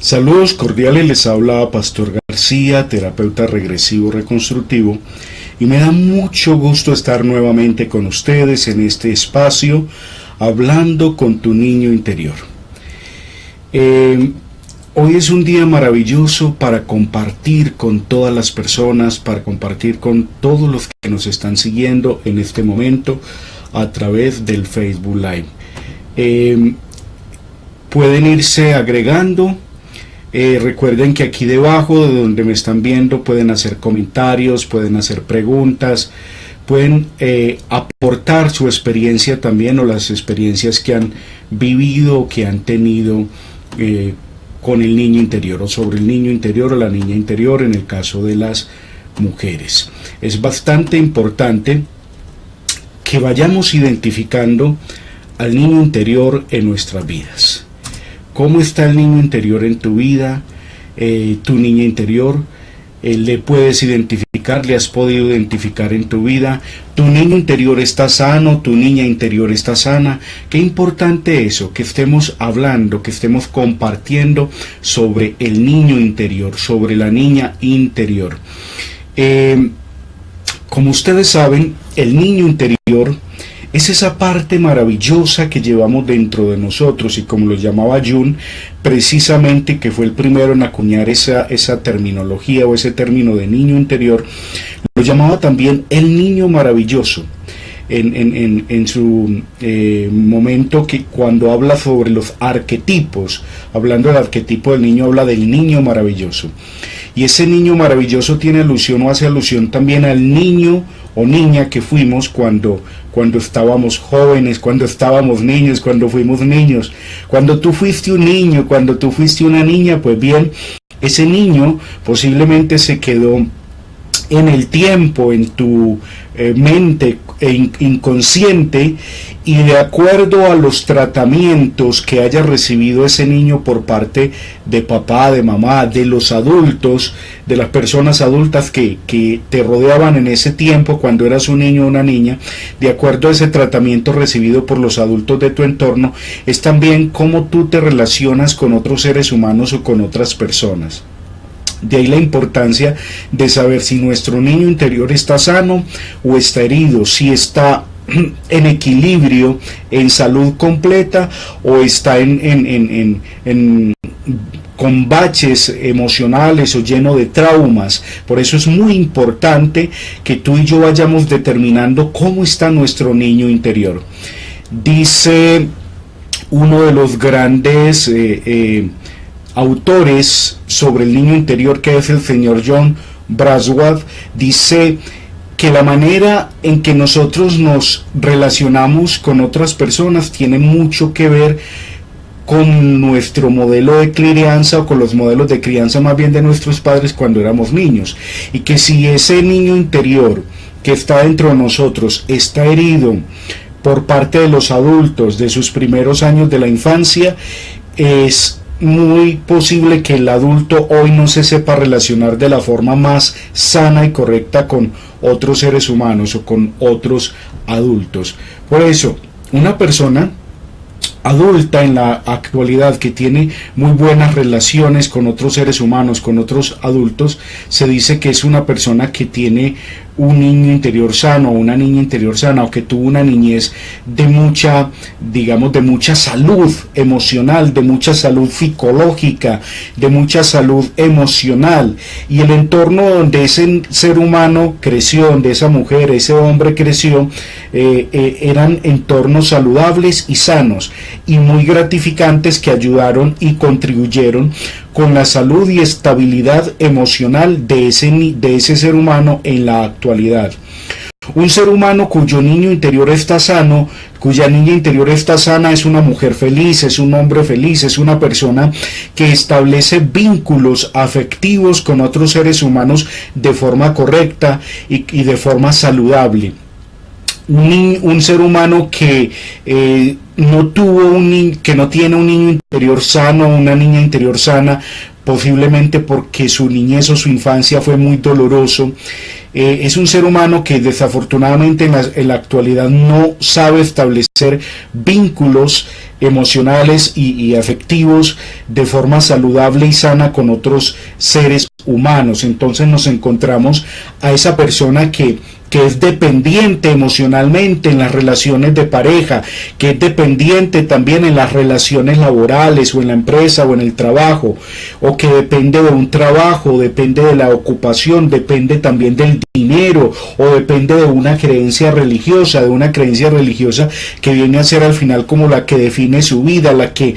Saludos cordiales, les habla Pastor García, terapeuta regresivo reconstructivo, y me da mucho gusto estar nuevamente con ustedes en este espacio, hablando con tu niño interior. Hoy es un día maravilloso para compartir con todas las personas, para compartir con todos los que nos están siguiendo en este momento a través del Facebook Live. Pueden irse agregando. Recuerden que aquí debajo de donde me están viendo pueden hacer comentarios, pueden hacer preguntas, pueden aportar su experiencia también, o las experiencias que han vivido o que han tenido con el niño interior, o sobre el niño interior o la niña interior en el caso de las mujeres. Es bastante importante que vayamos identificando al niño interior en nuestras vidas. ¿Cómo está el niño interior en tu vida? Tu niña interior, ¿le puedes identificar? ¿Le has podido identificar en tu vida? ¿Tu niño interior está sano? ¿Tu niña interior está sana? Qué importante eso, que estemos hablando, que estemos compartiendo sobre el niño interior, sobre la niña interior. Como ustedes saben, el niño interior es esa parte maravillosa que llevamos dentro de nosotros, y como lo llamaba Jung, precisamente, que fue el primero en acuñar esa terminología o ese término de niño interior, lo llamaba también el niño maravilloso. En su momento, que cuando habla sobre los arquetipos, hablando del arquetipo del niño, habla del niño maravilloso. Y ese niño maravilloso tiene alusión o hace alusión también al niño o niña que fuimos cuando estábamos jóvenes, cuando estábamos niños, cuando fuimos niños. Cuando tú fuiste un niño, cuando tú fuiste una niña, pues bien, ese niño posiblemente se quedó en el tiempo, en tu mente inconsciente, y de acuerdo a los tratamientos que haya recibido ese niño por parte de papá, de mamá, de los adultos, de las personas adultas que te rodeaban en ese tiempo cuando eras un niño o una niña, de acuerdo a ese tratamiento recibido por los adultos de tu entorno, es también cómo tú te relacionas con otros seres humanos o con otras personas. De ahí la importancia de saber si nuestro niño interior está sano o está herido, si está en equilibrio, en salud completa, o está con baches emocionales o lleno de traumas. Por eso es muy importante que tú y yo vayamos determinando cómo está nuestro niño interior. Dice uno de los grandes autores sobre el niño interior, que es el señor John Braswell, dice que la manera en que nosotros nos relacionamos con otras personas tiene mucho que ver con nuestro modelo de crianza, o con los modelos de crianza más bien de nuestros padres cuando éramos niños, y que si ese niño interior que está dentro de nosotros está herido por parte de los adultos de sus primeros años de la infancia, es muy posible que el adulto hoy no se sepa relacionar de la forma más sana y correcta con otros seres humanos o con otros adultos. Por eso, una persona adulta en la actualidad que tiene muy buenas relaciones con otros seres humanos, con otros adultos, se dice que es una persona que tiene un niño interior sano, una niña interior sana, o que tuvo una niñez de mucha, digamos, de mucha salud emocional, de mucha salud psicológica, de mucha salud emocional, y el entorno donde ese ser humano creció, donde esa mujer, ese hombre creció, eran entornos saludables y sanos, y muy gratificantes, que ayudaron y contribuyeron con la salud y estabilidad emocional de ese ser humano en la actualidad. Un ser humano cuyo niño interior está sano, cuya niña interior está sana, es una mujer feliz, es un hombre feliz, es una persona que establece vínculos afectivos con otros seres humanos de forma correcta y de forma saludable. Un ser humano que que no tiene un niño interior sano, una niña interior sana, posiblemente porque su niñez o su infancia fue muy doloroso, es un ser humano que desafortunadamente en la actualidad no sabe establecer vínculos emocionales y afectivos de forma saludable y sana con otros seres humanos. Entonces nos encontramos a esa persona que es dependiente emocionalmente en las relaciones de pareja, que es dependiente también en las relaciones laborales o en la empresa o en el trabajo, o que depende de un trabajo, depende de la ocupación, depende también del dinero, o depende de una creencia religiosa, que viene a ser al final como la que define su vida, la que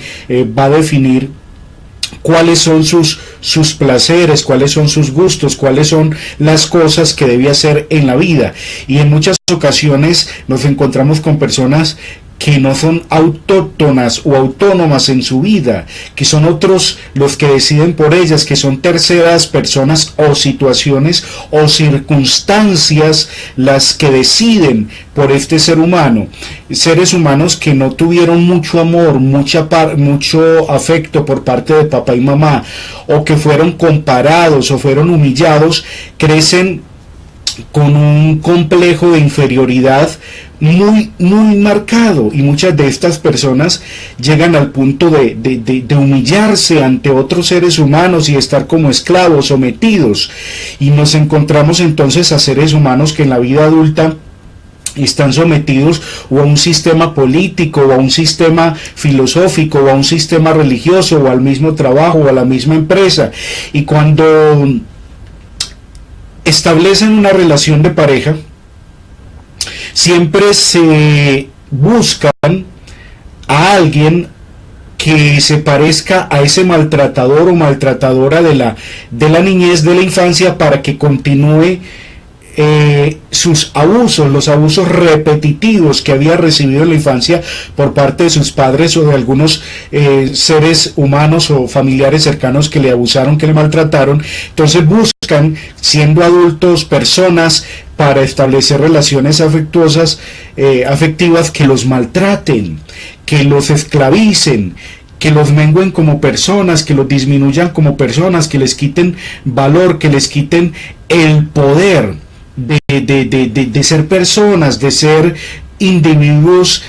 va a definir cuáles son sus placeres, cuáles son sus gustos, cuáles son las cosas que debe hacer en la vida. Y en muchas ocasiones nos encontramos con personas que no son autóctonas o autónomas en su vida, que son otros los que deciden por ellas, que son terceras personas o situaciones o circunstancias las que deciden por este ser humano. Seres humanos que no tuvieron mucho amor, mucho afecto por parte de papá y mamá, o que fueron comparados o fueron humillados, crecen con un complejo de inferioridad muy marcado, y muchas de estas personas llegan al punto de humillarse ante otros seres humanos y estar como esclavos, sometidos, y nos encontramos entonces a seres humanos que en la vida adulta están sometidos o a un sistema político, o a un sistema filosófico, o a un sistema religioso, o al mismo trabajo, o a la misma empresa, y cuando establecen una relación de pareja, siempre se buscan a alguien que se parezca a ese maltratador o maltratadora de la niñez, de la infancia, para que continúe sus abusos, los abusos repetitivos que había recibido en la infancia por parte de sus padres o de algunos seres humanos o familiares cercanos que le abusaron, que le maltrataron. Entonces buscan, siendo adultos, personas para establecer relaciones afectivas que los maltraten, que los esclavicen, que los mengüen como personas, que los disminuyan como personas, que les quiten valor, que les quiten el poder de ser personas, de ser individuos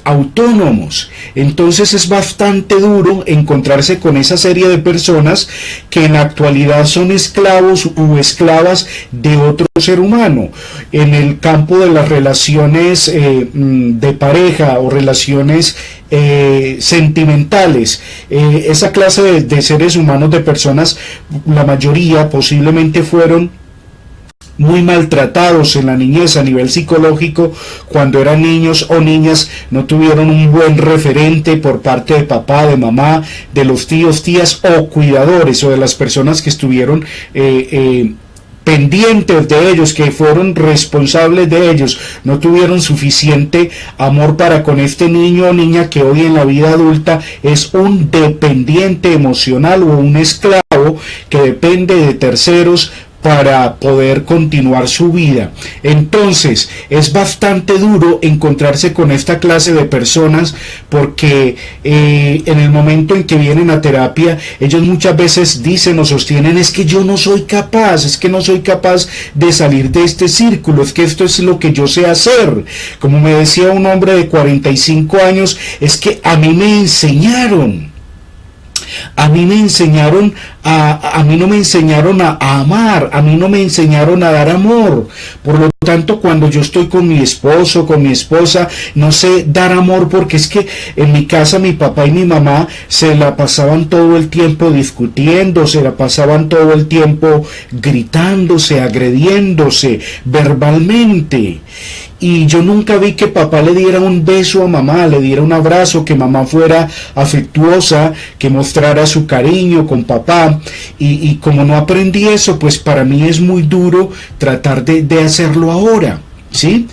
autónomos. Entonces es bastante duro encontrarse con esa serie de personas que en la actualidad son esclavos o esclavas de otro ser humano. En el campo de las relaciones de pareja o relaciones sentimentales, esa clase de seres humanos, de personas, la mayoría posiblemente fueron muy maltratados en la niñez a nivel psicológico. Cuando eran niños o niñas no tuvieron un buen referente por parte de papá, de mamá, de los tíos, tías o cuidadores, o de las personas que estuvieron pendientes de ellos, que fueron responsables de ellos. No tuvieron suficiente amor para con este niño o niña que hoy en la vida adulta es un dependiente emocional o un esclavo que depende de terceros para poder continuar su vida. Entonces es bastante duro encontrarse con esta clase de personas, porque en el momento en que vienen a terapia, ellos muchas veces dicen o sostienen: es que yo no soy capaz, es que no soy capaz de salir de este círculo, es que esto es lo que yo sé hacer. Como me decía un hombre de 45 años, es que a mí me enseñaron. A mí no me enseñaron a amar, a mí no me enseñaron a dar amor. Por lo tanto, cuando yo estoy con mi esposo, con mi esposa, no sé dar amor, porque es que en mi casa mi papá y mi mamá se la pasaban todo el tiempo discutiendo, se la pasaban todo el tiempo gritándose, agrediéndose verbalmente. Y yo nunca vi que papá le diera un beso a mamá, le diera un abrazo, que mamá fuera afectuosa, que mostrara su cariño con papá. Y como no aprendí eso, pues para mí es muy duro tratar de hacerlo ahora, ¿sí?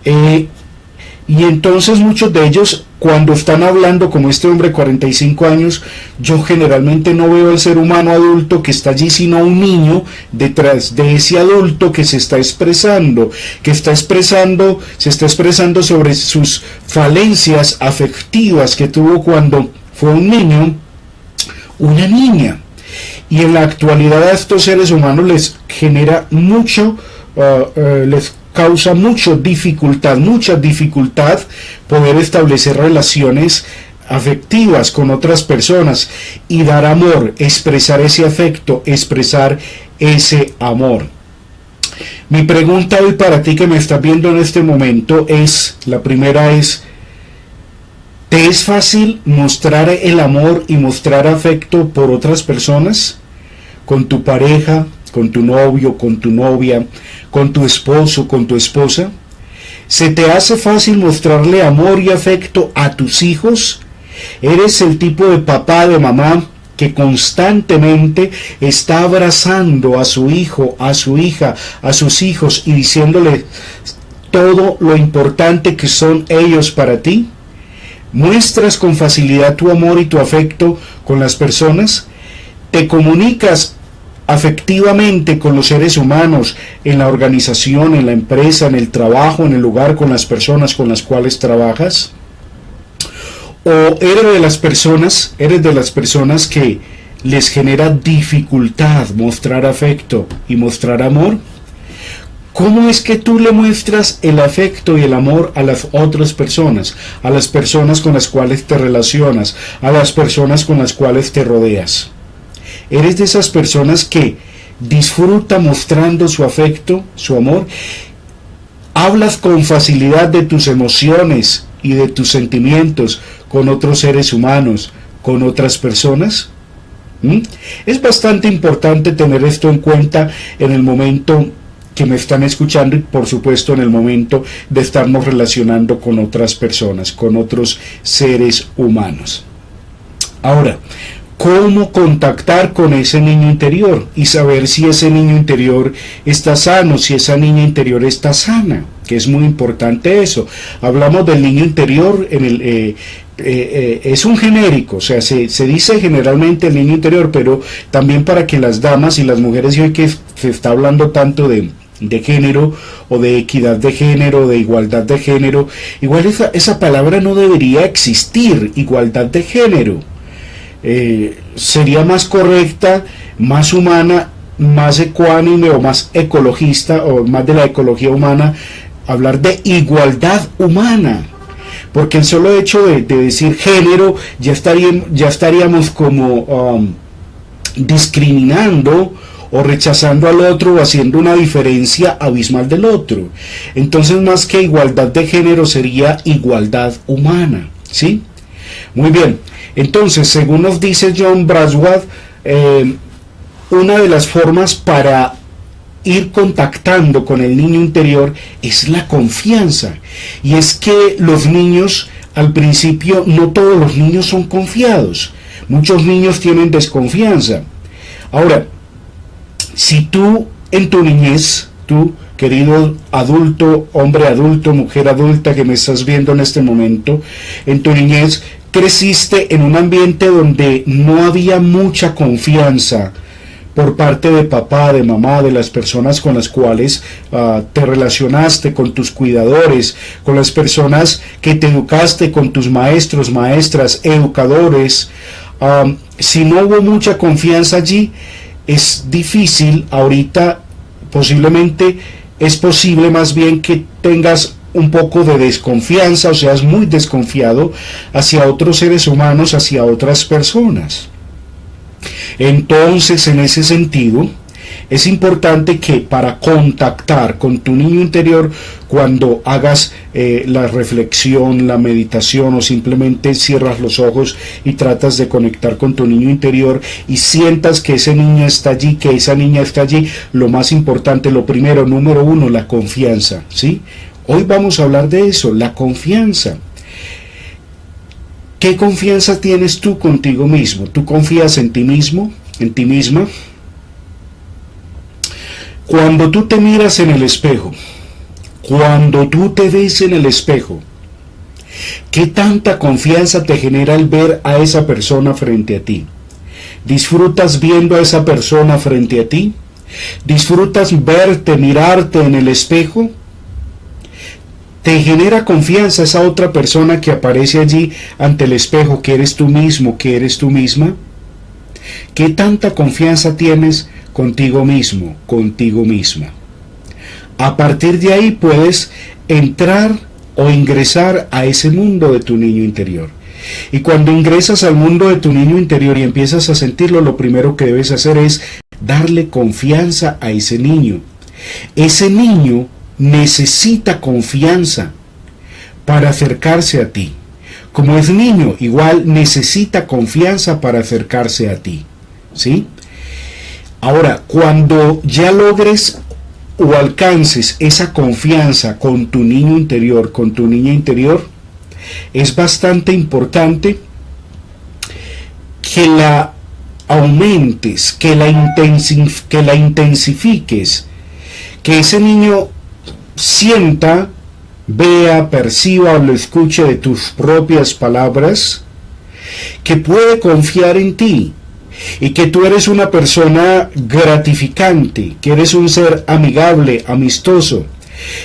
Y entonces muchos de ellos, cuando están hablando, como este hombre de 45 años, yo generalmente no veo al ser humano adulto que está allí, sino un niño detrás de ese adulto que se está expresando, se está expresando sobre sus falencias afectivas que tuvo cuando fue un niño, una niña. Y en la actualidad a estos seres humanos les genera mucho les causa mucha dificultad poder establecer relaciones afectivas con otras personas y dar amor, expresar ese afecto, expresar ese amor. Mi pregunta hoy para ti que me estás viendo en este momento es, la primera es, ¿te es fácil mostrar el amor y mostrar afecto por otras personas? Con tu pareja, con tu novio, con tu novia, con tu esposo, con tu esposa. ¿Se te hace fácil mostrarle amor y afecto a tus hijos? ¿Eres el tipo de papá, de mamá que constantemente está abrazando a su hijo, a su hija, a sus hijos y diciéndole todo lo importante que son ellos para ti? ¿Muestras con facilidad tu amor y tu afecto con las personas? ¿Te comunicas afectivamente con los seres humanos en la organización, en la empresa, en el trabajo, en el lugar, con las personas con las cuales trabajas? ¿O eres de las personas que les genera dificultad mostrar afecto y mostrar amor? ¿Cómo es que tú le muestras el afecto y el amor a las otras personas, a las personas con las cuales te relacionas, a las personas con las cuales te rodeas? ¿Eres de esas personas que disfruta mostrando su afecto, su amor? ¿Hablas con facilidad de tus emociones y de tus sentimientos con otros seres humanos, con otras personas? Es bastante importante tener esto en cuenta en el momento que me están escuchando y por supuesto en el momento de estarnos relacionando con otras personas, con otros seres humanos. Ahora, ¿cómo contactar con ese niño interior y saber si ese niño interior está sano, si esa niña interior está sana? Que es muy importante eso. Hablamos del niño interior es un genérico, o sea, se dice generalmente el niño interior, pero también para que las damas y las mujeres, y hoy que se está hablando tanto de género o de equidad de género, de igualdad de género, igual esa palabra no debería existir, igualdad de género. Sería más correcta, más humana, más ecuánime o más ecologista o más de la ecología humana, hablar de igualdad humana, porque el solo hecho de decir género ya estaríamos como discriminando o rechazando al otro o haciendo una diferencia abismal del otro. Entonces, más que igualdad de género sería igualdad humana, ¿sí? Muy bien. Entonces, según nos dice John Braswell, una de las formas para ir contactando con el niño interior es la confianza. Y es que los niños, al principio, no todos los niños son confiados. Muchos niños tienen desconfianza. Ahora, si tú en tu niñez, tú, querido adulto, hombre adulto, mujer adulta que me estás viendo en este momento, en tu niñez creciste en un ambiente donde no había mucha confianza por parte de papá, de mamá, de las personas con las cuales te relacionaste, con tus cuidadores, con las personas que te educaste, con tus maestros, maestras, educadores. Si no hubo mucha confianza allí, es difícil ahorita, posiblemente es posible más bien que tengas un poco de desconfianza, o seas muy desconfiado hacia otros seres humanos, hacia otras personas. Entonces, en ese sentido, es importante que para contactar con tu niño interior, cuando hagas la reflexión, la meditación o simplemente cierras los ojos y tratas de conectar con tu niño interior y sientas que ese niño está allí, que esa niña está allí, lo más importante, lo primero, número uno, la confianza, ¿sí? Hoy vamos a hablar de eso, la confianza. ¿Qué confianza tienes tú contigo mismo? ¿Tú confías en ti mismo, en ti misma? Cuando tú te miras en el espejo, cuando tú te ves en el espejo, ¿qué tanta confianza te genera el ver a esa persona frente a ti? ¿Disfrutas viendo a esa persona frente a ti? ¿Disfrutas verte, mirarte en el espejo? ¿Te genera confianza esa otra persona que aparece allí ante el espejo, que eres tú mismo, que eres tú misma? ¿Qué tanta confianza tienes contigo mismo, contigo misma? A partir de ahí puedes entrar o ingresar a ese mundo de tu niño interior. Y cuando ingresas al mundo de tu niño interior y empiezas a sentirlo, lo primero que debes hacer es darle confianza a ese niño. Ese niño necesita confianza para acercarse a ti. Como es niño, igual necesita confianza para acercarse a ti, ¿sí? Ahora, cuando ya logres o alcances esa confianza con tu niño interior, con tu niña interior, es bastante importante que la aumentes, que la intensifiques, que ese niño sienta, vea, perciba o lo escuche de tus propias palabras, que puede confiar en ti y que tú eres una persona gratificante, que eres un ser amigable, amistoso,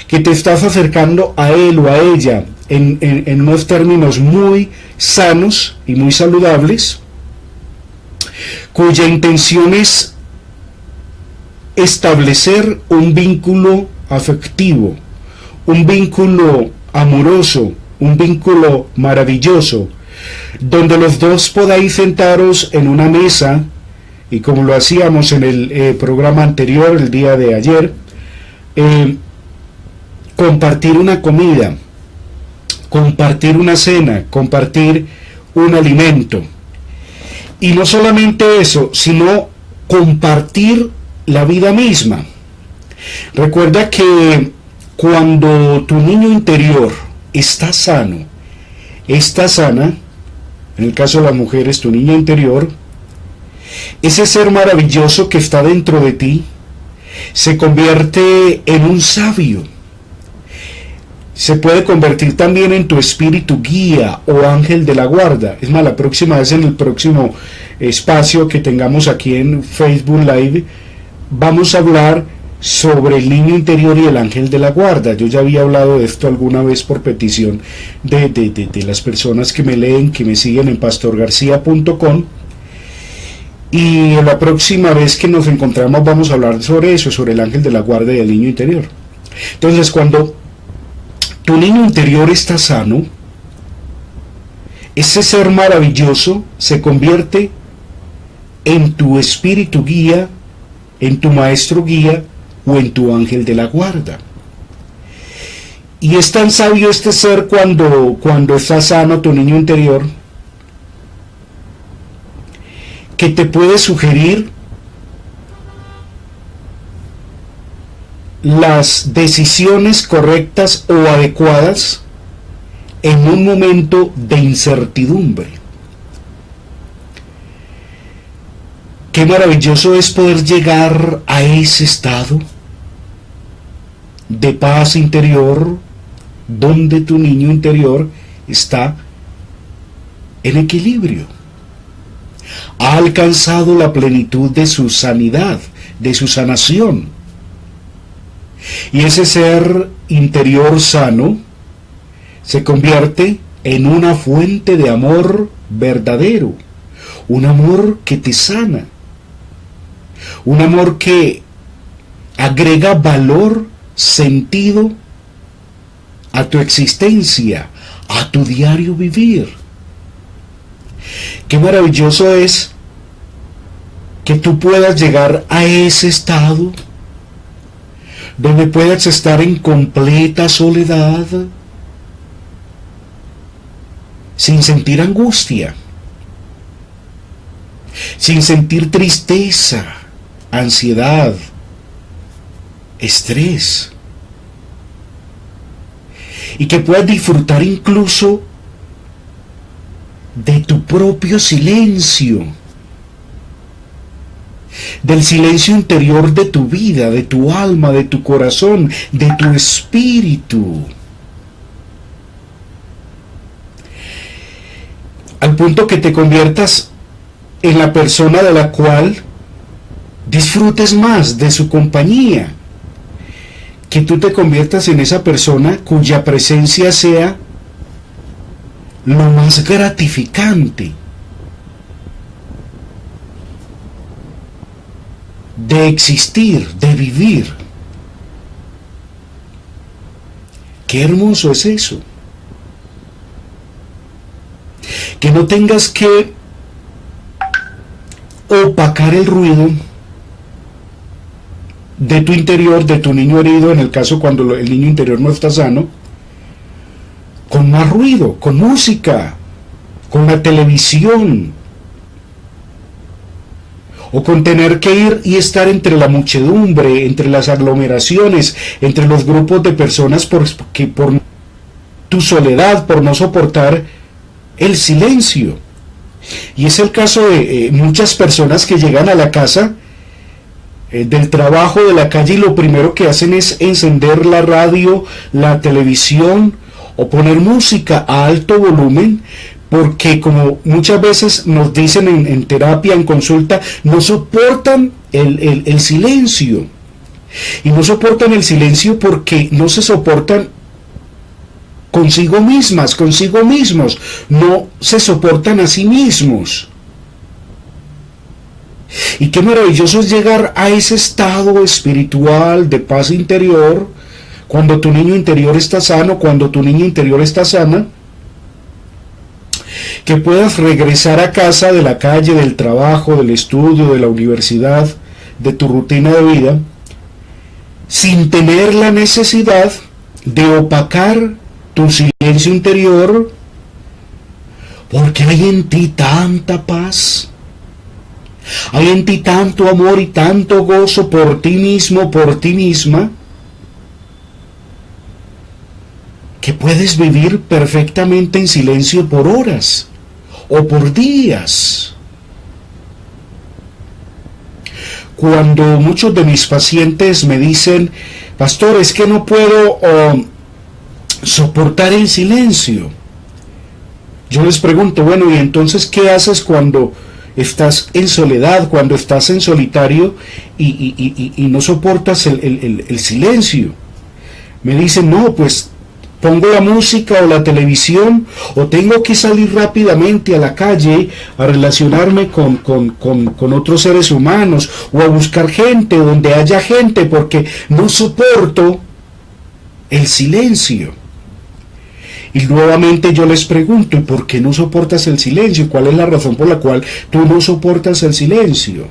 que te estás acercando a él o a ella en unos términos muy sanos y muy saludables, cuya intención es establecer un vínculo afectivo, un vínculo amoroso, un vínculo maravilloso, donde los dos podáis sentaros en una mesa, y como lo hacíamos en el programa anterior, el día de ayer, compartir una comida, compartir una cena, compartir un alimento. Y no solamente eso, sino compartir la vida misma. Recuerda que cuando tu niño interior está sano, está sana, en el caso de las mujeres, tu niño interior, ese ser maravilloso que está dentro de ti, se convierte en un sabio. Se puede convertir también en tu espíritu guía o ángel de la guarda. Es más, la próxima vez, en el próximo espacio que tengamos aquí en Facebook Live, vamos a hablar sobre el niño interior y el ángel de la guarda. Yo ya había hablado de esto alguna vez por petición de las personas que me leen, que me siguen en pastorgarcia.com. Y la próxima vez que nos encontramos vamos a hablar sobre eso, sobre el ángel de la guarda y el niño interior. Entonces, cuando tu niño interior está sano, ese ser maravilloso se convierte en tu espíritu guía, en tu maestro guía o en tu ángel de la guarda. Y es tan sabio este ser cuando está sano tu niño interior, que te puede sugerir las decisiones correctas o adecuadas en un momento de incertidumbre. Qué maravilloso es poder llegar a ese estado de paz interior, donde tu niño interior está en equilibrio. Ha alcanzado la plenitud de su sanidad, de su sanación. Y ese ser interior sano se convierte en una fuente de amor verdadero, un amor que te sana, un amor que agrega valor, sentido a tu existencia, a tu diario vivir. Qué maravilloso es que tú puedas llegar a ese estado donde puedas estar en completa soledad, sin sentir angustia, sin sentir tristeza, ansiedad, estrés, y que puedas disfrutar incluso de tu propio silencio, del silencio interior de tu vida, de tu alma, de tu corazón, de tu espíritu, al punto que te conviertas en la persona de la cual disfrutes más de su compañía, que tú te conviertas en esa persona cuya presencia sea lo más gratificante de existir, de vivir. Qué hermoso es eso. Que no tengas que opacar el ruido de tu interior, de tu niño herido, en el caso cuando el niño interior no está sano, con más ruido, con música, con la televisión, o con tener que ir y estar entre la muchedumbre, entre las aglomeraciones, entre los grupos de personas por tu soledad, por no soportar el silencio. Y es el caso de muchas personas que llegan a la casa del trabajo, de la calle, y lo primero que hacen es encender la radio, la televisión o poner música a alto volumen, porque como muchas veces nos dicen en terapia, en consulta, no soportan el silencio. Y no soportan el silencio porque no se soportan consigo mismas, consigo mismos, no se soportan a sí mismos. Y qué maravilloso es llegar a ese estado espiritual de paz interior, cuando tu niño interior está sano, cuando tu niña interior está sana, que puedas regresar a casa de la calle, del trabajo, del estudio, de la universidad, de tu rutina de vida, sin tener la necesidad de opacar tu silencio interior, porque hay en ti tanta paz, hay en ti tanto amor y tanto gozo por ti mismo, por ti misma, que puedes vivir perfectamente en silencio por horas o por días. Cuando muchos de mis pacientes me dicen, pastor, es que no puedo soportar el silencio, yo les pregunto, bueno, ¿y entonces qué haces cuando estás en soledad, cuando estás en solitario y no soportas el silencio? Me dicen, no, pues pongo la música o la televisión, o tengo que salir rápidamente a la calle a relacionarme con otros seres humanos, o a buscar gente donde haya gente, porque no soporto el silencio. Y nuevamente yo les pregunto, ¿y por qué no soportas el silencio? ¿Cuál es la razón por la cual tú no soportas el silencio?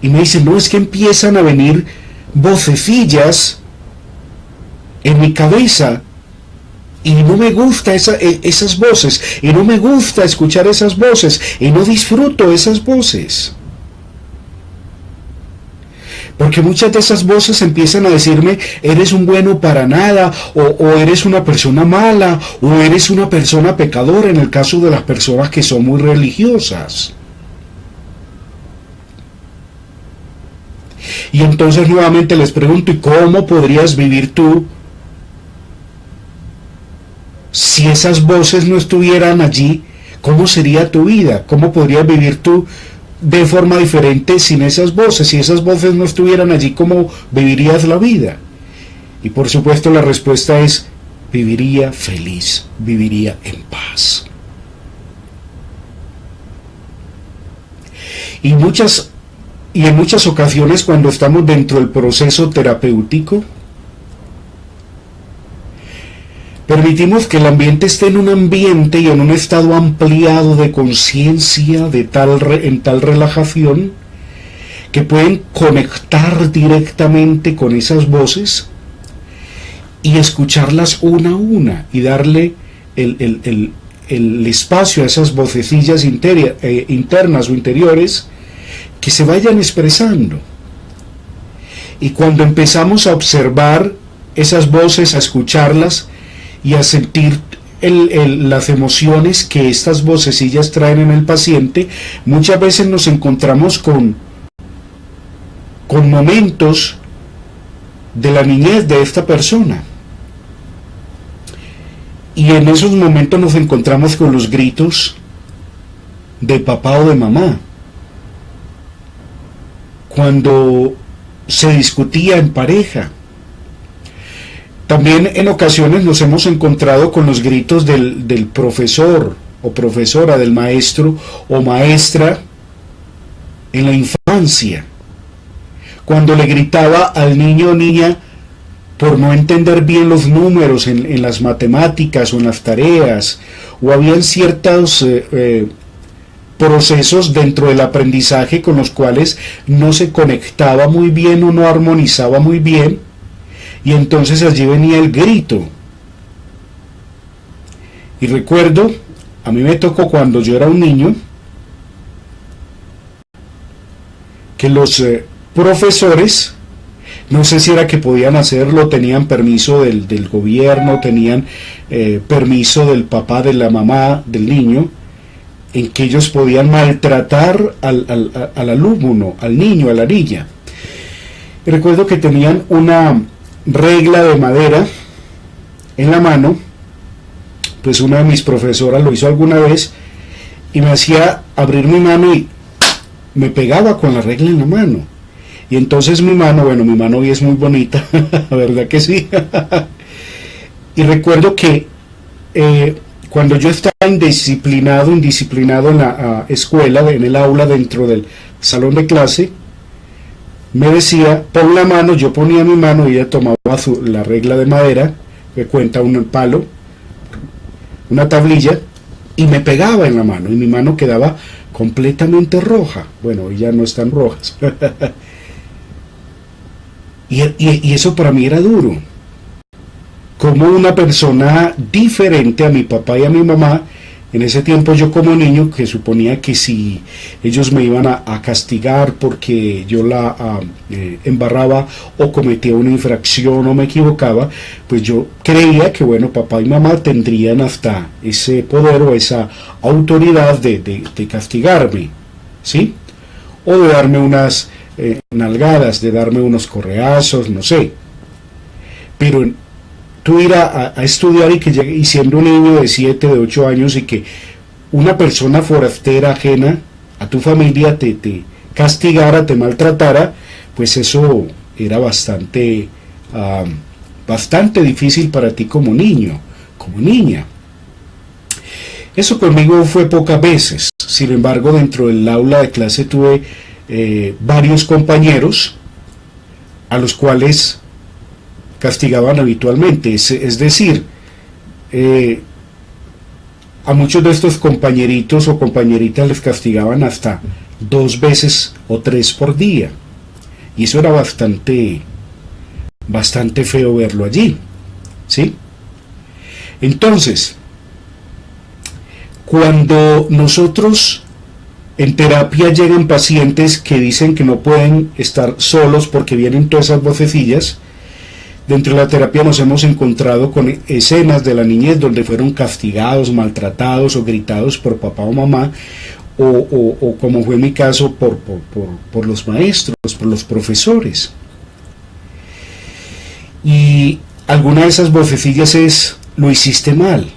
Y me dicen, no, es que empiezan a venir vocecillas en mi cabeza, y no me gusta esas voces, y no me gusta escuchar esas voces, y no disfruto esas voces. Porque muchas de esas voces empiezan a decirme, eres un bueno para nada, o eres una persona mala, o eres una persona pecadora, en el caso de las personas que son muy religiosas. Y entonces nuevamente les pregunto, ¿y cómo podrías vivir tú si esas voces no estuvieran allí? ¿Cómo sería tu vida? ¿Cómo podrías vivir tú de forma diferente sin esas voces? Si esas voces no estuvieran allí, ¿cómo vivirías la vida? Y por supuesto la respuesta es, viviría feliz, viviría en paz. Y en muchas ocasiones, cuando estamos dentro del proceso terapéutico, permitimos que el ambiente esté en un ambiente y en un estado ampliado de conciencia, en tal relajación, que pueden conectar directamente con esas voces y escucharlas una a una y darle el espacio a esas vocecillas internas o interiores que se vayan expresando. Y cuando empezamos a observar esas voces, a escucharlas, y a sentir las emociones que estas vocecillas traen en el paciente, muchas veces nos encontramos con momentos de la niñez de esta persona. Y en esos momentos nos encontramos con los gritos de papá o de mamá. Cuando se discutía en pareja. También en ocasiones nos hemos encontrado con los gritos del profesor o profesora, del maestro o maestra en la infancia, cuando le gritaba al niño o niña por no entender bien los números en las matemáticas o en las tareas, o habían ciertos procesos dentro del aprendizaje con los cuales no se conectaba muy bien o no armonizaba muy bien, y entonces allí venía el grito. Y recuerdo, a mí me tocó cuando yo era un niño, que los profesores, no sé si era que podían hacerlo, tenían permiso del gobierno, tenían permiso del papá, de la mamá, del niño, en que ellos podían maltratar al alumno, al niño, a la niña. Y recuerdo que tenían una regla de madera en la mano, pues una de mis profesoras lo hizo alguna vez, y me hacía abrir mi mano y me pegaba con la regla en la mano. Y entonces mi mano hoy es muy bonita, la verdad que sí. Y recuerdo que cuando yo estaba indisciplinado en la escuela, en el aula, dentro del salón de clase, me decía, pon la mano, yo ponía mi mano y ella tomaba la regla de madera, que cuenta un palo, una tablilla, y me pegaba en la mano, y mi mano quedaba completamente roja. Bueno, ya no están rojas. y eso para mí era duro. Como una persona diferente a mi papá y a mi mamá, en ese tiempo yo como niño, que suponía que si ellos me iban a castigar porque yo la embarraba o cometía una infracción o me equivocaba, pues yo creía que bueno, papá y mamá tendrían hasta ese poder o esa autoridad de castigarme, ¿sí? O de darme unas nalgadas, de darme unos correazos, no sé. Pero tú ir a estudiar y siendo un niño de 7, de 8 años, y que una persona forastera ajena a tu familia te castigara, te maltratara, pues eso era bastante difícil para ti como niño, como niña. Eso conmigo fue pocas veces. Sin embargo, dentro del aula de clase tuve varios compañeros a los cuales castigaban habitualmente, es decir, a muchos de estos compañeritos o compañeritas les castigaban hasta 2 veces o 3 por día, y eso era bastante feo verlo allí, ¿sí? Entonces, cuando nosotros en terapia llegan pacientes que dicen que no pueden estar solos porque vienen todas esas vocecillas, dentro de la terapia nos hemos encontrado con escenas de la niñez donde fueron castigados, maltratados o gritados por papá o mamá, o como fue mi caso, por los maestros, por los profesores. Y alguna de esas vocecillas es: lo hiciste mal,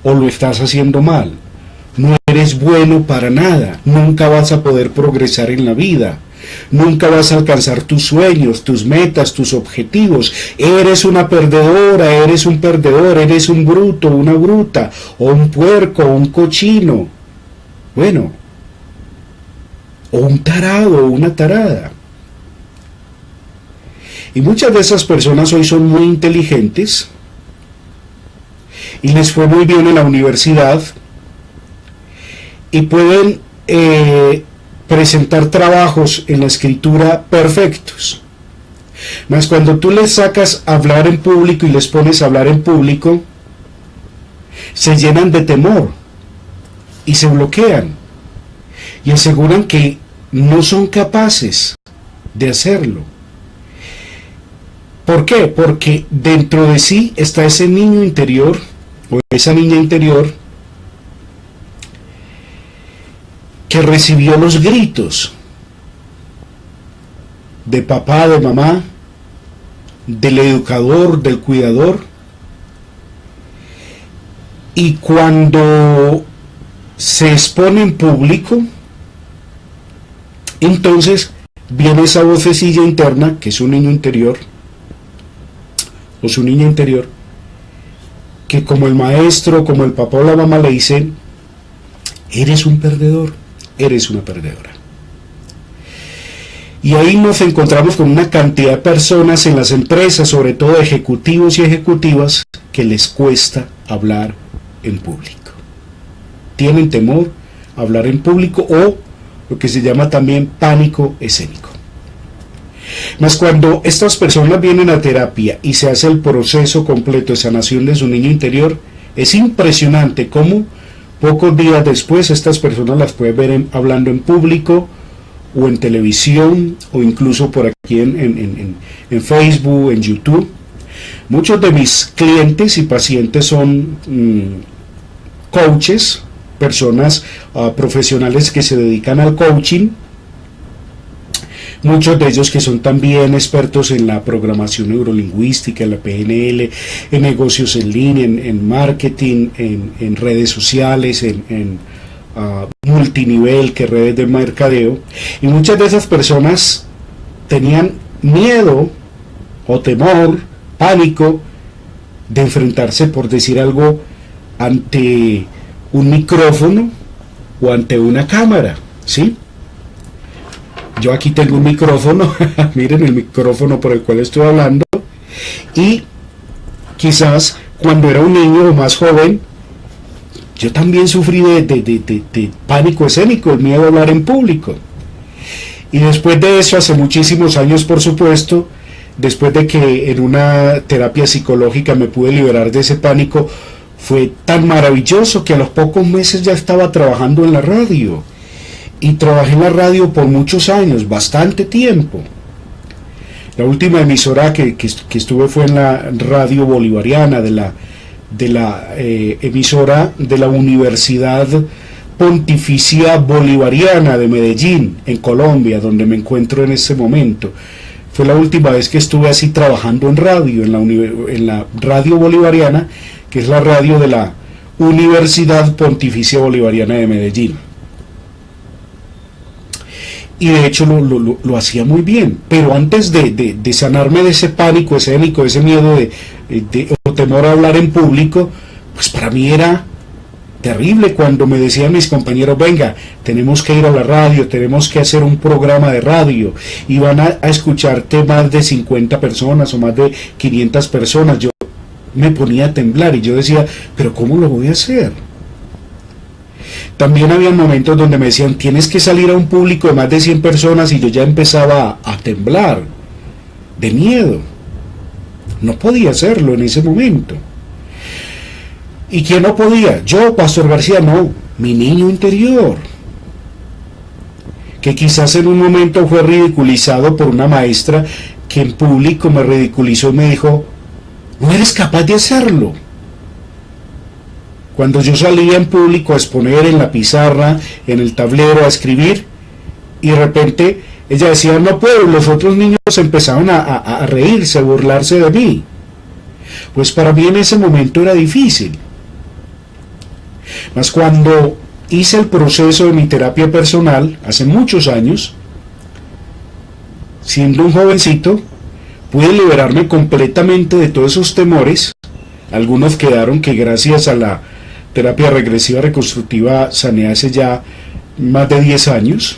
o lo estás haciendo mal, no eres bueno para nada, nunca vas a poder progresar en la vida, nunca vas a alcanzar tus sueños, tus metas, tus objetivos, eres una perdedora, eres un perdedor, eres un bruto, una bruta, o un puerco, o un cochino, bueno, o un tarado, o una tarada. Y muchas de esas personas hoy son muy inteligentes y les fue muy bien en la universidad y pueden presentar trabajos en la escritura perfectos. Mas cuando tú les sacas a hablar en público y les pones a hablar en público, se llenan de temor y se bloquean y aseguran que no son capaces de hacerlo. ¿Por qué? Porque dentro de sí está ese niño interior o esa niña interior que recibió los gritos de papá, de mamá, del educador, del cuidador, y cuando se expone en público, entonces viene esa vocecilla interna, que es su niño interior, o su niña interior, que como el maestro, como el papá o la mamá le dicen: eres un perdedor, eres una perdedora. Y ahí nos encontramos con una cantidad de personas en las empresas, sobre todo ejecutivos y ejecutivas, que les cuesta hablar en público. Tienen temor a hablar en público, o lo que se llama también pánico escénico. Mas cuando estas personas vienen a terapia y se hace el proceso completo de sanación de su niño interior, es impresionante cómo pocos días después estas personas las pueden ver hablando en público, o en televisión, o incluso por aquí en Facebook, en YouTube. Muchos de mis clientes y pacientes son coaches, personas profesionales que se dedican al coaching. Muchos de ellos que son también expertos en la programación neurolingüística, en la PNL, en negocios en línea, en marketing, en redes sociales, en multinivel, que redes de mercadeo. Y muchas de esas personas tenían miedo o temor, pánico de enfrentarse, por decir algo, ante un micrófono o ante una cámara, ¿sí? Yo aquí tengo un micrófono, miren el micrófono por el cual estoy hablando, y quizás cuando era un niño o más joven, yo también sufrí de pánico escénico, el miedo a hablar en público. Y después de eso, hace muchísimos años, por supuesto, después de que en una terapia psicológica me pude liberar de ese pánico, fue tan maravilloso que a los pocos meses ya estaba trabajando en la radio. Y trabajé en la radio por muchos años, bastante tiempo. La última emisora que estuve fue en la Radio Bolivariana, de la emisora de la Universidad Pontificia Bolivariana de Medellín, en Colombia, donde me encuentro en este momento. Fue la última vez que estuve así trabajando en radio, en la Radio Bolivariana, que es la radio de la Universidad Pontificia Bolivariana de Medellín. Y de hecho lo hacía muy bien, pero antes de sanarme de ese pánico escénico, de ese miedo o temor a hablar en público, pues para mí era terrible cuando me decían mis compañeros: venga, tenemos que ir a la radio, tenemos que hacer un programa de radio, y van a escucharte más de 50 personas o más de 500 personas. Yo me ponía a temblar y yo decía: pero ¿cómo lo voy a hacer? También había momentos donde me decían: tienes que salir a un público de más de 100 personas, y yo ya empezaba a temblar de miedo. No podía hacerlo en ese momento. ¿Y quién no podía? Yo, Pastor García, no, mi niño interior, que quizás en un momento fue ridiculizado por una maestra que en público me ridiculizó y me dijo: no eres capaz de hacerlo. Cuando yo salía en público a exponer en la pizarra, en el tablero, a escribir, y de repente ella decía: no puedo, los otros niños empezaban a reírse, a burlarse de mí. Pues para mí en ese momento era difícil. Mas cuando hice el proceso de mi terapia personal, hace muchos años, siendo un jovencito, pude liberarme completamente de todos esos temores. Algunos quedaron, que gracias a la terapia regresiva reconstructiva sané hace ya más de 10 años.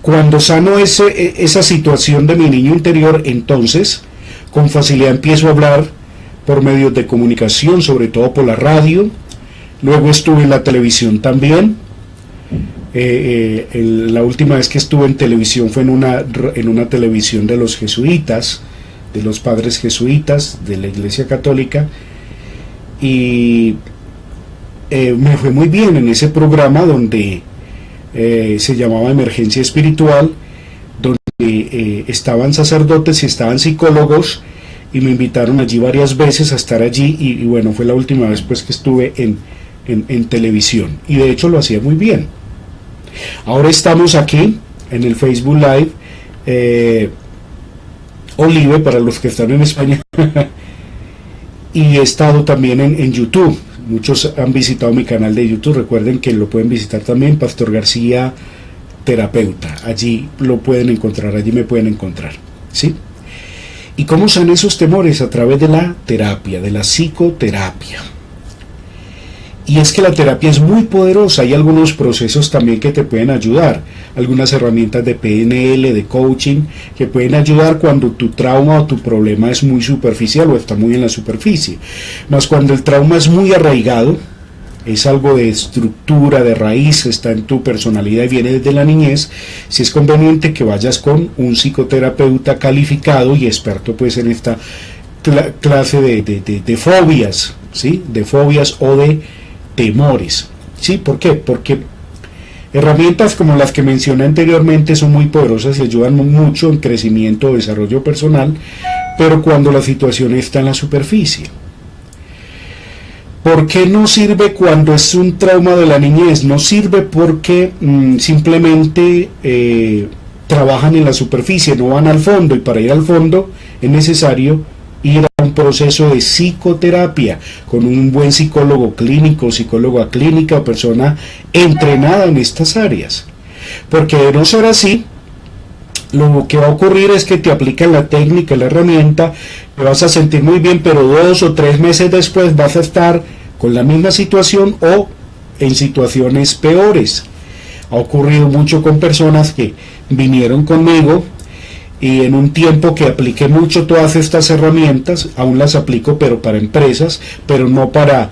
Cuando sano esa situación de mi niño interior, entonces con facilidad empiezo a hablar por medios de comunicación, sobre todo por la radio. Luego estuve en la televisión también. La última vez que estuve en televisión fue en una televisión de los jesuitas, de los padres jesuitas de la Iglesia Católica, y me fue muy bien en ese programa donde se llamaba Emergencia Espiritual, donde estaban sacerdotes y estaban psicólogos, y me invitaron allí varias veces a estar allí, y bueno, fue la última vez pues que estuve en televisión, y de hecho lo hacía muy bien. Ahora estamos aquí en el Facebook Live, Olive para los que están en España, y he estado también en YouTube. Muchos han visitado mi canal de YouTube, recuerden que lo pueden visitar también, Pastor García Terapeuta. Allí lo pueden encontrar, allí me pueden encontrar, ¿sí? ¿Y cómo sanan esos temores? A través de la terapia, de la psicoterapia. Y es que la terapia es muy poderosa, hay algunos procesos también que te pueden ayudar, algunas herramientas de PNL, de coaching, que pueden ayudar cuando tu trauma o tu problema es muy superficial o está muy en la superficie. Más cuando el trauma es muy arraigado, es algo de estructura, de raíz, está en tu personalidad y viene desde la niñez, si es conveniente que vayas con un psicoterapeuta calificado y experto pues en esta clase de fobias, ¿sí? De fobias o de temores, ¿sí? ¿Por qué? Porque herramientas como las que mencioné anteriormente son muy poderosas y ayudan mucho en crecimiento o desarrollo personal, pero cuando la situación está en la superficie. ¿Por qué no sirve cuando es un trauma de la niñez? No sirve porque simplemente trabajan en la superficie, no van al fondo, y para ir al fondo es necesario ir a un proceso de psicoterapia con un buen psicólogo clínico, psicóloga clínica o persona entrenada en estas áreas. Porque de no ser así, lo que va a ocurrir es que te aplican la técnica, la herramienta, te vas a sentir muy bien, pero 2 o 3 meses después vas a estar con la misma situación o en situaciones peores. Ha ocurrido mucho con personas que vinieron conmigo y en un tiempo que apliqué mucho todas estas herramientas, aún las aplico pero para empresas, pero no para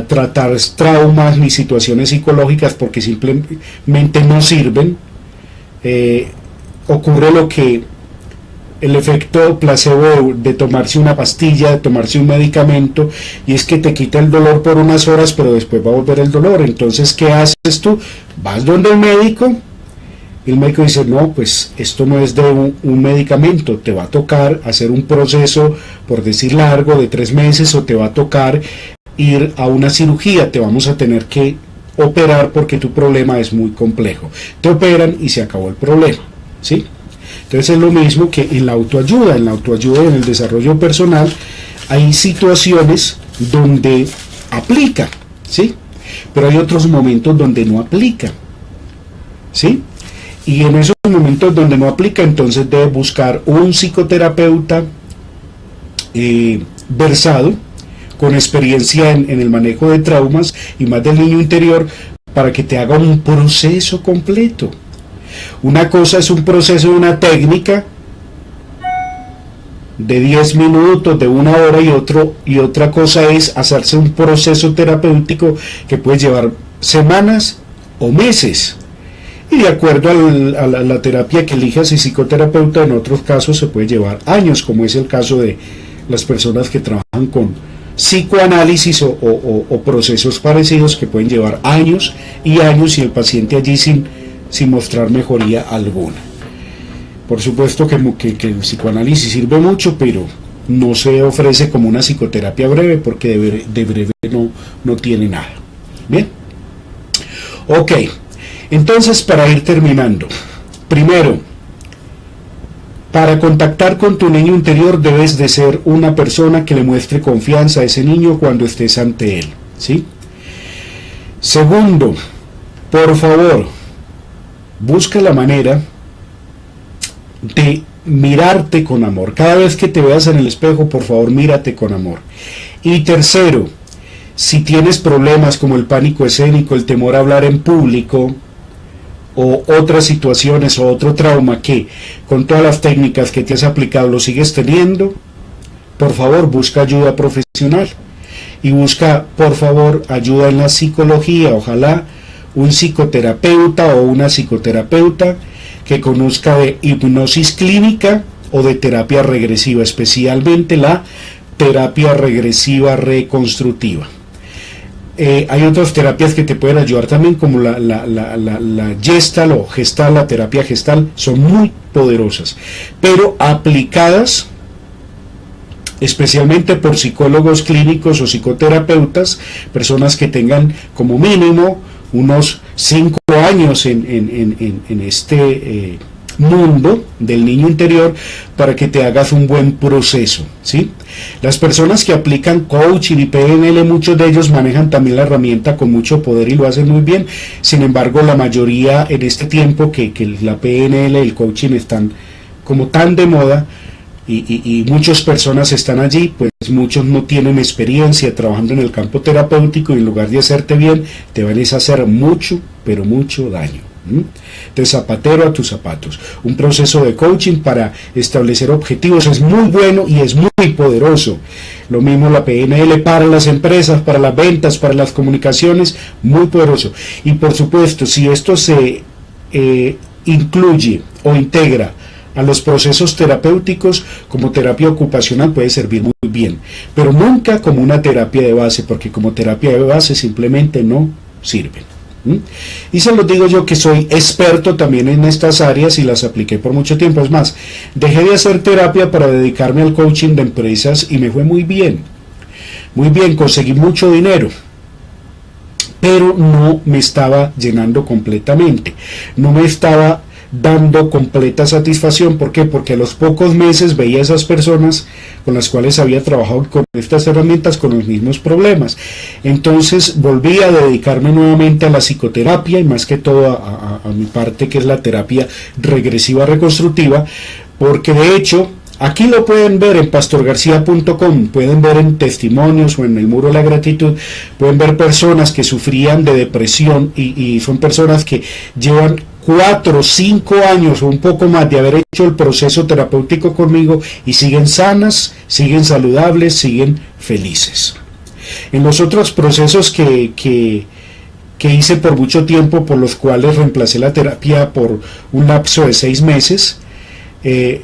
tratar traumas ni situaciones psicológicas porque simplemente no sirven. Ocurre lo que el efecto placebo de tomarse una pastilla, de tomarse un medicamento, y es que te quita el dolor por unas horas, pero después va a volver el dolor. Entonces, ¿qué haces tú? Vas donde el médico dice, no, pues esto no es de un medicamento, te va a tocar hacer un proceso, por decir largo, de 3 meses, o te va a tocar ir a una cirugía, te vamos a tener que operar porque tu problema es muy complejo. Te operan y se acabó el problema, ¿sí? Entonces es lo mismo que en la autoayuda y en el desarrollo personal hay situaciones donde aplica, ¿sí? Pero hay otros momentos donde no aplica, ¿sí? Y en esos momentos donde no aplica, entonces debe buscar un psicoterapeuta versado, con experiencia en el manejo de traumas y más del niño interior, para que te haga un proceso completo. Una cosa es un proceso de una técnica de 10 minutos, de 1 hora, y otra cosa es hacerse un proceso terapéutico que puede llevar semanas o meses. Y de acuerdo a la terapia que elijas, y psicoterapeuta, en otros casos se puede llevar años, como es el caso de las personas que trabajan con psicoanálisis o procesos parecidos que pueden llevar años y años y el paciente allí sin mostrar mejoría alguna. Por supuesto que el psicoanálisis sirve mucho, pero no se ofrece como una psicoterapia breve, porque de breve no tiene nada. Bien. Ok, entonces para ir terminando, primero, para contactar con tu niño interior debes de ser una persona que le muestre confianza a ese niño cuando estés ante él, ¿sí? Segundo, por favor, busca la manera de mirarte con amor. Cada vez que te veas en el espejo, por favor, mírate con amor. Y tercero, si tienes problemas como el pánico escénico, el temor a hablar en público, o otras situaciones o otro trauma que con todas las técnicas que te has aplicado lo sigues teniendo, por favor busca ayuda profesional y busca por favor ayuda en la psicología. Ojalá un psicoterapeuta o una psicoterapeuta que conozca de hipnosis clínica o de terapia regresiva, especialmente la terapia regresiva reconstructiva. Hay otras terapias que te pueden ayudar también, como la Gestalt o Gestalt, la terapia Gestalt, son muy poderosas, pero aplicadas especialmente por psicólogos clínicos o psicoterapeutas, personas que tengan como mínimo unos 5 años en este mundo del niño interior, para que te hagas un buen proceso, ¿sí? Las personas que aplican coaching y PNL, muchos de ellos manejan también la herramienta con mucho poder y lo hacen muy bien. Sin embargo, la mayoría en este tiempo que la PNL y el coaching están como tan de moda, y muchas personas están allí, pues muchos no tienen experiencia trabajando en el campo terapéutico y en lugar de hacerte bien, te van a hacer mucho, pero mucho daño. De zapatero a tus zapatos. Un proceso de coaching para establecer objetivos es muy bueno y es muy poderoso. Lo mismo la PNL para las empresas, para las ventas, para las comunicaciones, muy poderoso. Y por supuesto, si esto se incluye o integra a los procesos terapéuticos, como terapia ocupacional puede servir muy bien, pero nunca como una terapia de base, porque como terapia de base simplemente no sirven. Y se los digo yo, que soy experto también en estas áreas y las apliqué por mucho tiempo. Es más, dejé de hacer terapia para dedicarme al coaching de empresas y me fue muy bien, conseguí mucho dinero, pero no me estaba llenando completamente, no me estaba dando completa satisfacción. ¿Por qué? Porque a los pocos meses veía a esas personas con las cuales había trabajado con estas herramientas con los mismos problemas. Entonces volví a dedicarme nuevamente a la psicoterapia y más que todo a mi parte, que es la terapia regresiva reconstructiva, porque de hecho aquí lo pueden ver en pastorgarcia.com, pueden ver en testimonios o en el muro de la gratitud, pueden ver personas que sufrían de depresión y son personas que llevan 4 o 5 años o un poco más de haber hecho el proceso terapéutico conmigo y siguen sanas, siguen saludables, siguen felices. En los otros procesos que hice por mucho tiempo, por los cuales reemplacé la terapia por un lapso de 6 meses,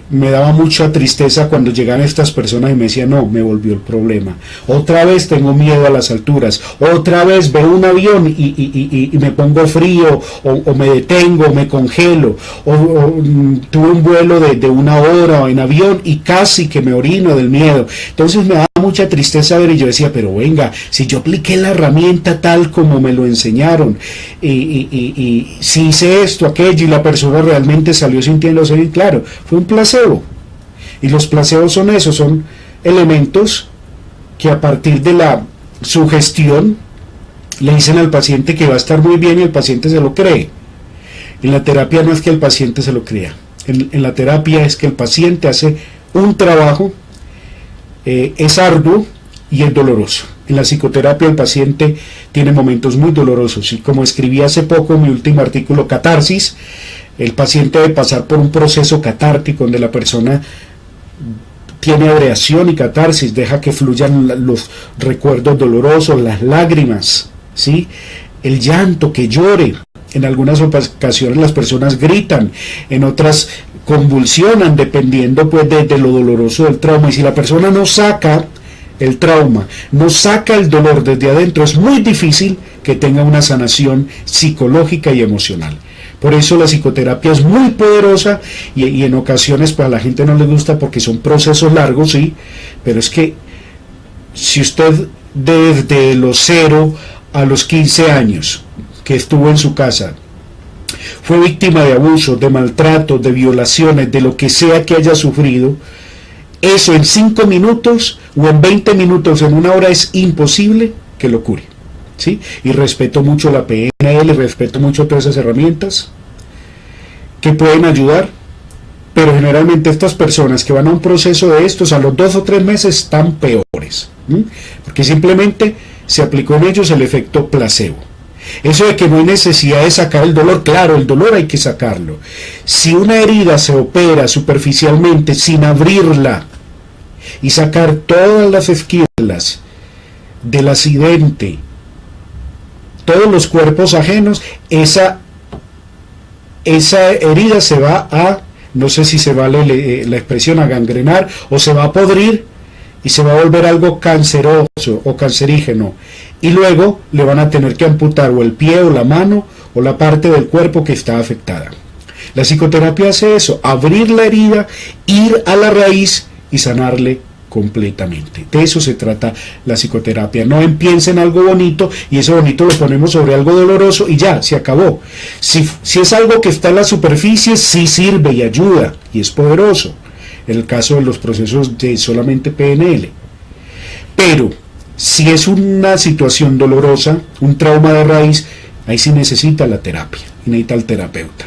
me daba mucha tristeza cuando llegaban estas personas y me decían, no, me volvió el problema, otra vez tengo miedo a las alturas, otra vez veo un avión y me pongo frío, o me detengo, o me congelo, o tuve un vuelo de 1 hora en avión y casi que me orino del miedo. Entonces me daba mucha tristeza ver, y yo decía, pero venga, si yo apliqué la herramienta tal como me lo enseñaron, y si hice esto, aquello, y la persona realmente salió sintiéndose bien, claro, fue un placebo. Y los placebos son eso, son elementos que a partir de la sugestión le dicen al paciente que va a estar muy bien y el paciente se lo cree. En la terapia no es que el paciente se lo crea, en la terapia es que el paciente hace un trabajo, es arduo y es doloroso. En la psicoterapia el paciente tiene momentos muy dolorosos y, como escribí hace poco en mi último artículo, Catarsis, el paciente debe pasar por un proceso catártico donde la persona tiene abreación y catarsis, deja que fluyan los recuerdos dolorosos, las lágrimas, ¿sí? El llanto, que llore. En algunas ocasiones las personas gritan, en otras convulsionan, dependiendo pues de lo doloroso del trauma. Y si la persona no saca el trauma, no saca el dolor desde adentro, es muy difícil que tenga una sanación psicológica y emocional. Por eso la psicoterapia es muy poderosa y en ocasiones pues a la gente no le gusta porque son procesos largos, sí, pero es que si usted desde los 0 a los 15 años que estuvo en su casa fue víctima de abuso, de maltrato, de violaciones, de lo que sea que haya sufrido, eso en 5 minutos o en 20 minutos, en 1 hora, es imposible que lo cure, ¿sí? Y respeto mucho la PNL, respeto mucho todas esas herramientas que pueden ayudar, pero generalmente estas personas que van a un proceso de estos, a los 2 o 3 meses están peores, porque simplemente se aplicó en ellos el efecto placebo. Eso de que no hay necesidad de sacar el dolor, claro, el dolor hay que sacarlo. Si una herida se opera superficialmente sin abrirla y sacar todas las esquirlas del accidente, todos los cuerpos ajenos, esa herida se va a, no sé si se vale la expresión, a gangrenar, o se va a podrir y se va a volver algo canceroso o cancerígeno, y luego le van a tener que amputar o el pie o la mano o la parte del cuerpo que está afectada. La psicoterapia hace eso, abrir la herida, ir a la raíz y sanarle completamente. De eso se trata la psicoterapia. No piensen en algo bonito y eso bonito lo ponemos sobre algo doloroso y ya, se acabó. Si es algo que está en la superficie, sí sirve y ayuda y es poderoso. En el caso de los procesos de solamente PNL. Pero si es una situación dolorosa, un trauma de raíz, ahí sí necesita la terapia, necesita el terapeuta.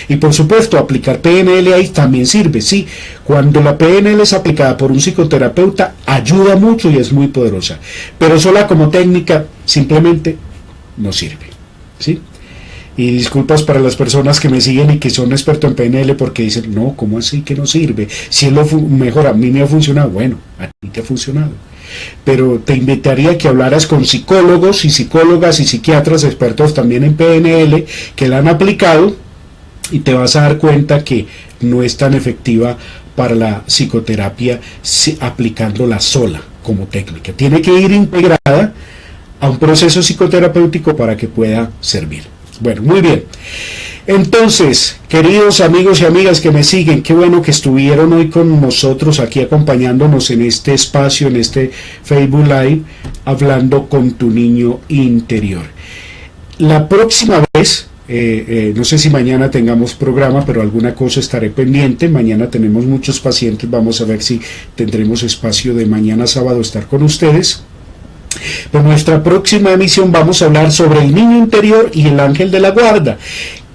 Y por supuesto, aplicar PNL ahí también sirve, sí. Cuando la PNL es aplicada por un psicoterapeuta, ayuda mucho y es muy poderosa. Pero sola como técnica, simplemente no sirve, ¿sí? Y disculpas para las personas que me siguen y que son expertos en PNL porque dicen, no, ¿cómo así que no sirve? Si es lo mejor, a mí me ha funcionado. Bueno, a ti te ha funcionado. Pero te invitaría a que hablaras con psicólogos y psicólogas y psiquiatras expertos también en PNL que la han aplicado y te vas a dar cuenta que no es tan efectiva para la psicoterapia aplicándola sola como técnica. Tiene que ir integrada a un proceso psicoterapéutico para que pueda servir. Bueno, muy bien. Entonces, queridos amigos y amigas que me siguen, qué bueno que estuvieron hoy con nosotros aquí acompañándonos en este espacio, en este Facebook Live, hablando con tu niño interior. La próxima vez, no sé si mañana tengamos programa, pero alguna cosa estaré pendiente. Mañana tenemos muchos pacientes, vamos a ver si tendremos espacio de mañana sábado estar con ustedes. En nuestra próxima emisión vamos a hablar sobre el niño interior y el ángel de la guarda.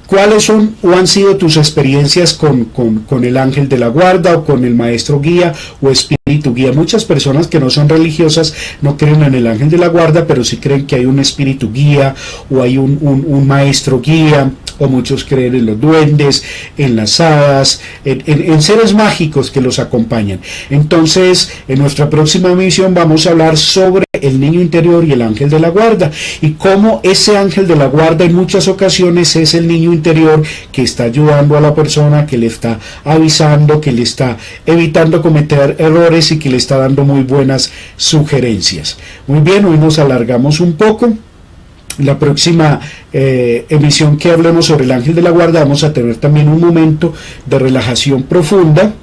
¿Cuáles son o han sido tus experiencias con el ángel de la guarda o con el maestro guía o espíritu guía? Muchas personas que no son religiosas no creen en el ángel de la guarda, pero sí creen que hay un espíritu guía o hay un maestro guía, o muchos creen en los duendes, en las hadas, en seres mágicos que los acompañan. Entonces, en nuestra próxima emisión vamos a hablar sobre el niño interior y el ángel de la guarda, y cómo ese ángel de la guarda en muchas ocasiones es el niño interior que está ayudando a la persona, que le está avisando, que le está evitando cometer errores y que le está dando muy buenas sugerencias. Muy bien, hoy nos alargamos un poco. La próxima emisión que hablemos sobre el ángel de la guarda vamos a tener también un momento de relajación profunda,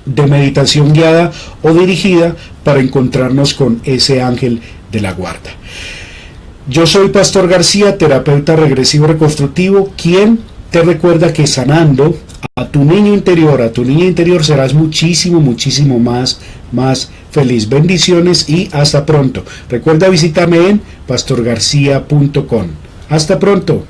de meditación guiada o dirigida para encontrarnos con ese ángel de la guarda. Yo soy Pastor García, terapeuta regresivo reconstructivo, quien te recuerda que sanando a tu niño interior serás muchísimo más feliz. Bendiciones y hasta pronto. Recuerda visitarme en pastorgarcia.com. Hasta pronto.